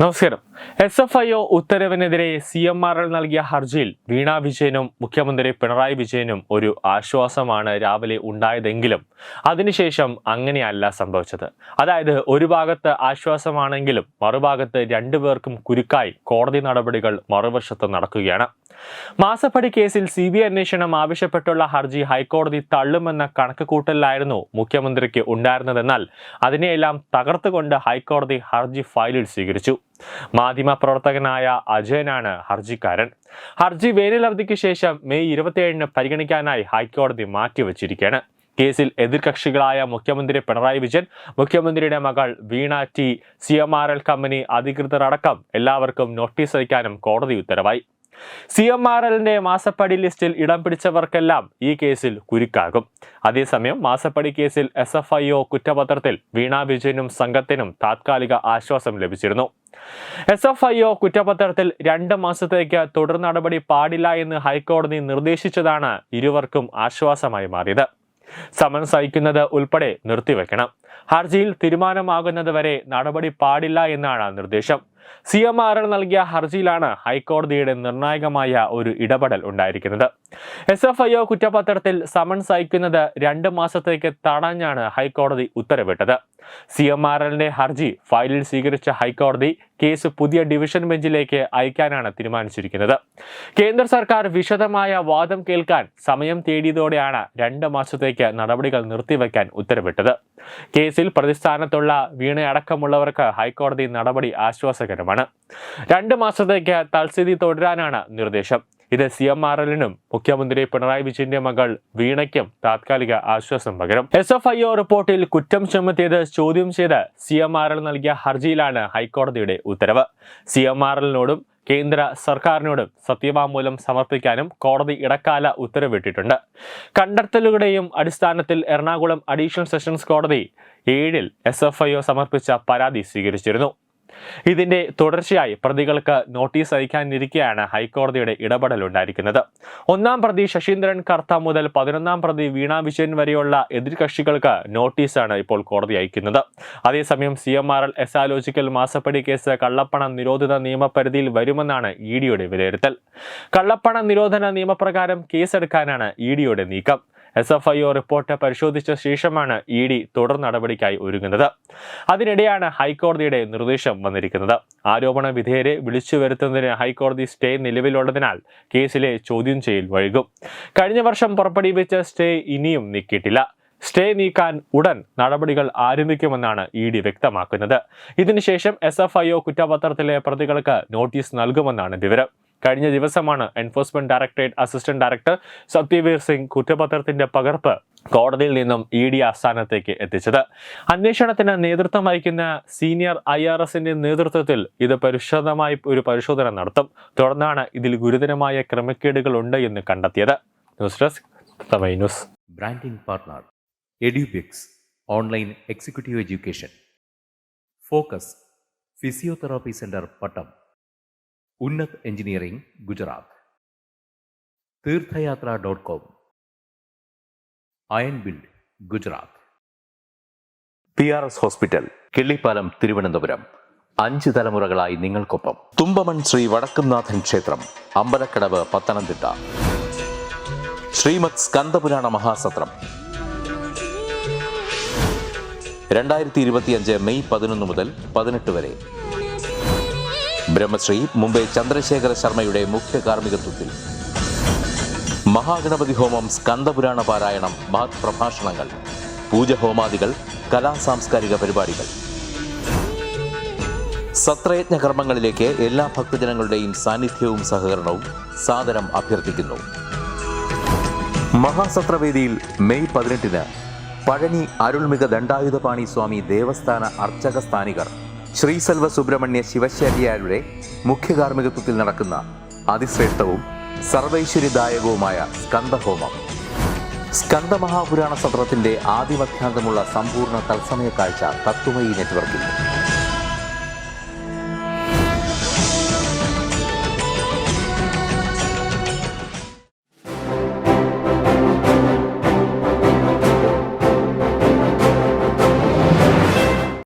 നമസ്കാരം. SFIO ഉത്തരവിനെതിരെ CMRL നൽകിയ ഹർജിയിൽ വീണ വിജയനും മുഖ്യമന്ത്രി പിണറായി വിജയനും ഒരു ആശ്വാസമാണ് രാവിലെ ഉണ്ടായതെങ്കിലും അതിനുശേഷം അങ്ങനെയല്ല സംഭവിച്ചത്. അതായത് ഒരു ഭാഗത്ത് ആശ്വാസമാണെങ്കിലും മറുഭാഗത്ത് രണ്ടുപേർക്കും കുരുക്കായി കോടതി നടപടികൾ മറുവശത്ത് നടക്കുകയാണ്. മാസപ്പടി കേസിൽ CBI അന്വേഷണം ആവശ്യപ്പെട്ടുള്ള ഹർജി ഹൈക്കോടതി തള്ളുമെന്ന കണക്കുകൂട്ടലിലായിരുന്നു മുഖ്യമന്ത്രിക്ക് ഉണ്ടായിരുന്നതെന്നാൽ അതിനെയെല്ലാം തകർത്തുകൊണ്ട് ഹൈക്കോടതി ഹർജി ഫയലിൽ സ്വീകരിച്ചു. മാധ്യമപ്രവർത്തകനായ അജയനാണ് ഹർജിക്കാരൻ. ഹർജി വേനലവധിക്ക് ശേഷം മെയ് 27-ന് പരിഗണിക്കാനായി ഹൈക്കോടതി മാറ്റിവച്ചിരിക്കുകയാണ്. കേസിൽ എതിർകക്ഷികളായ മുഖ്യമന്ത്രി പിണറായി വിജയൻ, മുഖ്യമന്ത്രിയുടെ മകൾ വീണ ടി, CMRL കമ്പനി അധികൃതരടക്കം എല്ലാവർക്കും നോട്ടീസ് അയക്കാനും കോടതി ഉത്തരവായി. CMRLന്റെ മാസപ്പടി ലിസ്റ്റിൽ ഇടം പിടിച്ചവർക്കെല്ലാം ഈ കേസിൽ കുരുക്കാകും. അതേസമയം മാസപ്പടി കേസിൽ SFIO കുറ്റപത്രത്തിൽ വീണ വിജയനും സംഘത്തിനും താത്കാലിക ആശ്വാസം ലഭിച്ചിരുന്നു. SFIO കുറ്റപത്രത്തിൽ 2 മാസത്തേക്ക് തുടർ നടപടി പാടില്ല എന്ന് ഹൈക്കോടതി നിർദ്ദേശിച്ചതാണ് ഇരുവർക്കും ആശ്വാസമായി മാറിയത്. സമൻസ് അയക്കുന്നത് ഉൾപ്പെടെ നിർത്തിവെക്കണം. ഹർജിയിൽ തീരുമാനമാകുന്നത് വരെ നടപടി പാടില്ല എന്നാണ് നിർദ്ദേശം. CMRL നൽകിയ ഹർജിയിലാണ് ഹൈക്കോടതിയുടെ നിർണായകമായ ഒരു ഇടപെടൽ ഉണ്ടായിരിക്കുന്നത്. SFIO കുറ്റപത്രത്തിൽ സമൻസ് അയക്കുന്നത് 2 മാസത്തേക്ക് തടഞ്ഞാണ് ഹൈക്കോടതി ഉത്തരവിട്ടത്. CMRLന്റെ ഹർജി ഫയലിൽ സ്വീകരിച്ച ഹൈക്കോടതി കേസ് പുതിയ ഡിവിഷൻ ബെഞ്ചിലേക്ക് അയക്കാനാണ് തീരുമാനിച്ചിരിക്കുന്നത്. കേന്ദ്ര സർക്കാർ വിശദമായ വാദം കേൾക്കാൻ സമയം തേടിയതോടെയാണ് 2 മാസത്തേക്ക് നടപടികൾ നിർത്തിവെക്കാൻ ഉത്തരവിട്ടത്. കേസിൽ പ്രതിസ്ഥാനത്തുള്ള വീണയടക്കമുള്ളവർക്ക് ഹൈക്കോടതി നടപടി ആശ്വാസകരമാണ്. 2 മാസത്തേക്ക് തൽസ്ഥിതി തുടരാനാണ് നിർദ്ദേശം. ഇത് CMRLനും മുഖ്യമന്ത്രി പിണറായി വിജയന്റെ മകൾ വീണയ്ക്കും താത്കാലിക ആശ്വാസം പകരും. SFIO റിപ്പോർട്ടിൽ കുറ്റം ചുമത്തിയത് ചോദ്യം ചെയ്ത് CMRL നൽകിയ ഹർജിയിലാണ് ഹൈക്കോടതിയുടെ ഉത്തരവ്. CMRLനോടും കേന്ദ്ര സർക്കാരിനോടും സത്യവാങ്മൂലം സമർപ്പിക്കാനും കോടതി ഇടക്കാല ഉത്തരവിട്ടിട്ടുണ്ട്. കണ്ടെത്തലുകളുടെയും അടിസ്ഥാനത്തിൽ എറണാകുളം അഡീഷണൽ സെഷൻസ് കോടതി 7-ൽ SFIO സമർപ്പിച്ച പരാതി സ്വീകരിച്ചിരുന്നു. ഇതിന്റെ തുടർച്ചയായി പ്രതികൾക്ക് നോട്ടീസ് അയക്കാനിരിക്കെയാണ് ഹൈക്കോടതിയുടെ ഇടപെടൽ ഉണ്ടായിരിക്കുന്നത്. 1-ാം പ്രതി ശശീന്ദ്രൻ കർത്ത മുതൽ 11-ാം പ്രതി വീണ വിജയൻ വരെയുള്ള എതിർകക്ഷികൾക്ക് നോട്ടീസാണ് ഇപ്പോൾ കോടതി അയക്കുന്നത്. അതേസമയം CMRL എസാലോജിക്കൽ മാസപ്പടി കേസ് കള്ളപ്പണ നിരോധിത നിയമപരിധിയിൽ വരുമെന്നാണ് EDയുടെ വിലയിരുത്തൽ. കള്ളപ്പണ നിരോധന നിയമപ്രകാരം കേസെടുക്കാനാണ് EDയുടെ നീക്കം. SFIO റിപ്പോർട്ട് പരിശോധിച്ച ശേഷമാണ് ED തുടർ നടപടിക്കായി ഒരുങ്ങുന്നത്. അതിനിടെയാണ് ഹൈക്കോടതിയുടെ നിർദ്ദേശം വന്നിരിക്കുന്നത്. ആരോപണ വിധേയരെ വിളിച്ചു വരുത്തുന്നതിന് ഹൈക്കോടതി സ്റ്റേ നിലവിലുള്ളതിനാൽ കേസിലെ ചോദ്യം ചെയ്യൽ വൈകും. കഴിഞ്ഞ വർഷം പുറപ്പെടുവിച്ച സ്റ്റേ ഇനിയും നീക്കിയിട്ടില്ല. സ്റ്റേ നീക്കാൻ ഉടൻ നടപടികൾ ആരംഭിക്കുമെന്നാണ് ED വ്യക്തമാക്കുന്നത്. ഇതിനുശേഷം SFIO കുറ്റപത്രത്തിലെ പ്രതികൾക്ക് നോട്ടീസ് നൽകുമെന്നാണ് വിവരം. കഴിഞ്ഞ ദിവസമാണ് Enforcement Directorate assistant director Satyaveer Singh കുറ്റപത്രത്തിന്റെ പകർപ്പ് കോടതിയിൽ നിന്നും ED ആസ്ഥാനത്തേക്ക് എത്തിച്ചത്. അന്വേഷണത്തിന് നേതൃത്വം വഹിക്കുന്ന സീനിയർ IRSന്റെ നേതൃത്വത്തിൽ ഇത് വിശദമായി ഒരു പരിശോധന നടത്തും. തുടർന്നാണ് ഇതിൽ ഗുരുതരമായ ക്രമക്കേടുകൾ ഉണ്ട് എന്ന് കണ്ടെത്തിയത്. News desk Tamil news. Branding partner Edubix online executive education. Focus physiotherapy centre Pattom. Unnat engineering Gujarat. തീർത്ഥയാത്ര.com. Iron build Gujarat. PRS hospital, Killipalam, Thiruvananthapuram. 5 തലമുറകളായി നിങ്ങൾക്കൊപ്പം. തുമ്പമൺ ശ്രീ വടക്കുംനാഥൻ ക്ഷേത്രം, അമ്പലക്കടവ്, പത്തനംതിട്ട. ശ്രീമദ് സ്കന്ദപുരാണ മഹാസത്രം 2025 മെയ് 11 മുതൽ 18 വരെ. ബ്രഹ്മശ്രീ മുംബൈ ചന്ദ്രശേഖര ശർമ്മയുടെ മുഖ്യ കാർമ്മികത്വത്തിൽ മഹാഗണപതി ഹോമം, സ്കന്ദപുരാണ പാരായണം, മഹത് പ്രഭാഷണങ്ങൾ, പൂജഹോമാദികൾ, കലാസാംസ്കാരിക പരിപാടികൾ. സത്രയജ്ഞ കർമ്മങ്ങളിലേക്ക് എല്ലാ ഭക്തജനങ്ങളുടെയും സാന്നിധ്യവും സഹകരണവും സാദരം അഭ്യർത്ഥിക്കുന്നു. മഹാസത്രവേദിയിൽ മെയ് 18-ന് പഴനി അരുൾമിക ദണ്ഡായുധപാണി സ്വാമി ദേവസ്ഥാന അർച്ചക സ്ഥാനികർ ശ്രീസെൽവ സുബ്രഹ്മണ്യ ശിവശാരിയാരുടെ മുഖ്യ കാർമ്മികത്വത്തിൽ നടക്കുന്ന അതിശ്രേഷ്ഠവും സർവൈശ്വര്യദായകവുമായ സ്കന്ദഹോമം. സ്കന്ദമഹാപുരാണ സത്രത്തിന്റെ ആദിമധ്യാന്തമുള്ള സമ്പൂർണ്ണ തത്സമയ കാഴ്ച തത്വമയി നെറ്റ്വർക്കിൽ.